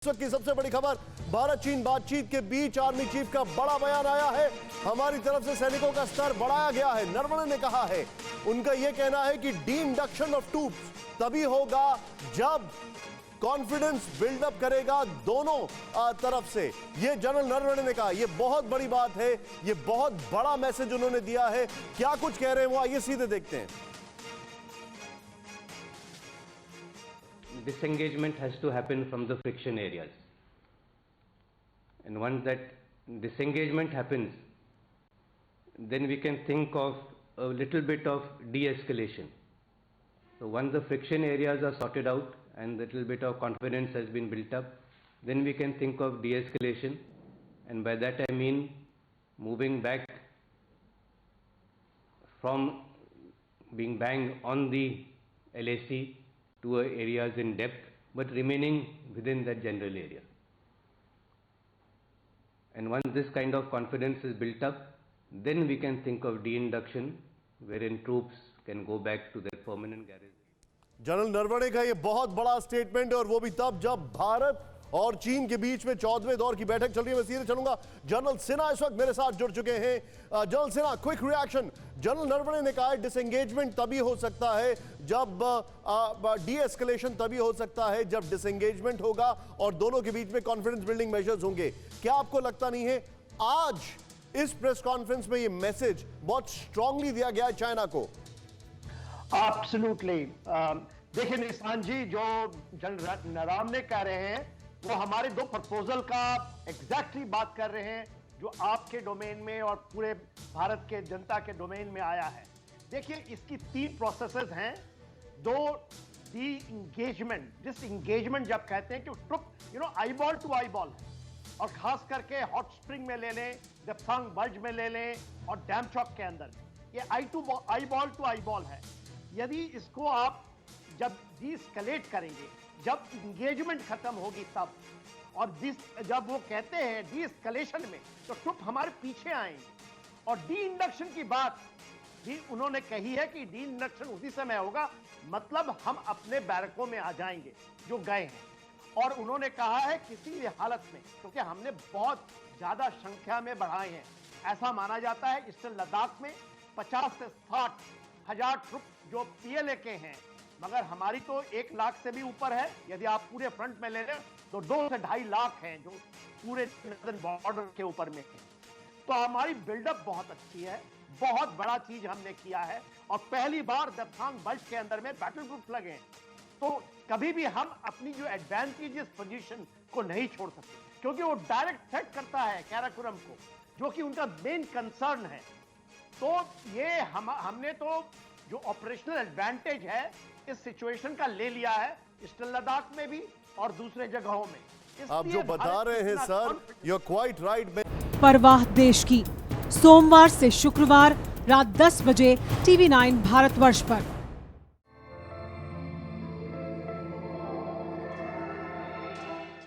इस वक्त की सबसे बड़ी खबर, भारत चीन बातचीत के बीच आर्मी चीफ का बड़ा बयान आया है। हमारी तरफ से सैनिकों का स्तर बढ़ाया गया है। नरवणे ने कहा है, उनका यह कहना है कि डी इंडक्शन ऑफ ट्रूप्स तभी होगा जब कॉन्फिडेंस बिल्डअप करेगा दोनों तरफ से। यह जनरल नरवणे ने कहा, यह बहुत बड़ी बात है, यह बहुत बड़ा मैसेज उन्होंने दिया है। क्या कुछ कह रहे हैं वो, आइए सीधे देखते हैं। Disengagement has to happen from the friction areas, and once that disengagement happens, then we can think of a little bit of de-escalation. So once the friction areas are sorted out and a little bit of confidence has been built up, then we can think of de-escalation, and by that I mean moving back from being banged on the LAC to areas in depth, but remaining within that general area. And once this kind of confidence is built up, then we can think of de-induction, wherein troops can go back to their permanent garrison. General Naravane का ये बहुत बड़ा statement है, और वो भी तब जब भारत और चीन के बीच में 14वें दौर की बैठक चल रही है। मैं सीधे चलूंगा, जनरल सिन्हा इस वक्त मेरे साथ जुड़ चुके हैं। General Sinha, quick reaction. General Naravane ने कहा है डिसएंगेजमेंट तभी हो सकता है जब डी एस्केलेशन तभी हो सकता है जब डिसएंगेजमेंट होगा और दोनों के बीच में कॉन्फिडेंस बिल्डिंग मेजर्स होंगे। क्या आपको लगता नहीं है आज इस प्रेस कॉन्फ्रेंस में ये मैसेज बहुत स्ट्रांगली दिया गया है चाइना को? एब्सोल्युटली। देखिए निशान जी, जो जनरल नरवणे कह रहे हैं वो हमारे दो प्रपोजल का एग्जैक्टली बात कर रहे हैं, जो आपके डोमेन में और पूरे भारत के जनता के डोमेन में आया है। देखिए, इसकी 3 प्रोसेसेस हैं। दो, डी इंगेजमेंट, डिस इंगेजमेंट जब कहते हैं कि ट्रुप आईबॉल टू आईबॉल है, और खास करके हॉट स्प्रिंग में ले लें, देप्सांग बल्ज में ले लें, और डैम चौक के अंदर ये आईबॉल टू आईबॉल है। यदि इसको आप जब डी-एस्केलेट करेंगे, जब इंगेजमेंट खत्म होगी तब, और जब वो कहते हैं डी-एस्केलेशन में, तो ट्रुप हमारे पीछे आएंगे। और डी इंडक्शन की बात भी उन्होंने कही है कि डी इंडक्शन उसी समय होगा, मतलब हम अपने बैरकों में आ जाएंगे जो गए हैं। और उन्होंने कहा है किसी भी हालत में, क्योंकि हमने बहुत ज्यादा संख्या में बढ़ाए हैं, ऐसा माना जाता है ईस्टर्न लद्दाख में 50 से 60 हजार ट्रुप जो पीएलए के हैं, मगर हमारी तो 1 लाख से भी ऊपर है। यदि आप पूरे फ्रंट में ले लें तो 2 से 2.5 लाख हैं जो पूरे नॉर्दर्न बॉर्डर के ऊपर में हैं। तो हमारी बिल्डअप बहुत अच्छी है, बहुत बड़ा चीज हमने किया है, और पहली बार देप्सांग बल्ज के अंदर में बैटल ग्रुप लगे हैं। तो कभी भी हम अपनी जो एडवांटेजेस पोजीशन को नहीं छोड़ सकते, क्योंकि वो डायरेक्ट थ्रेट करता है काराकोरम को, जो कि उनका मेन कंसर्न है। तो ये हमने तो जो ऑपरेशनल एडवांटेज है इस सिचुएशन का ले लिया है, ईस्टर्न लद्दाख में भी और दूसरे जगहों में। आप जो बता रहे हैं sir, you are quite right. परवाह देश की, सोमवार से शुक्रवार रात 10 बजे TV9 भारतवर्ष पर।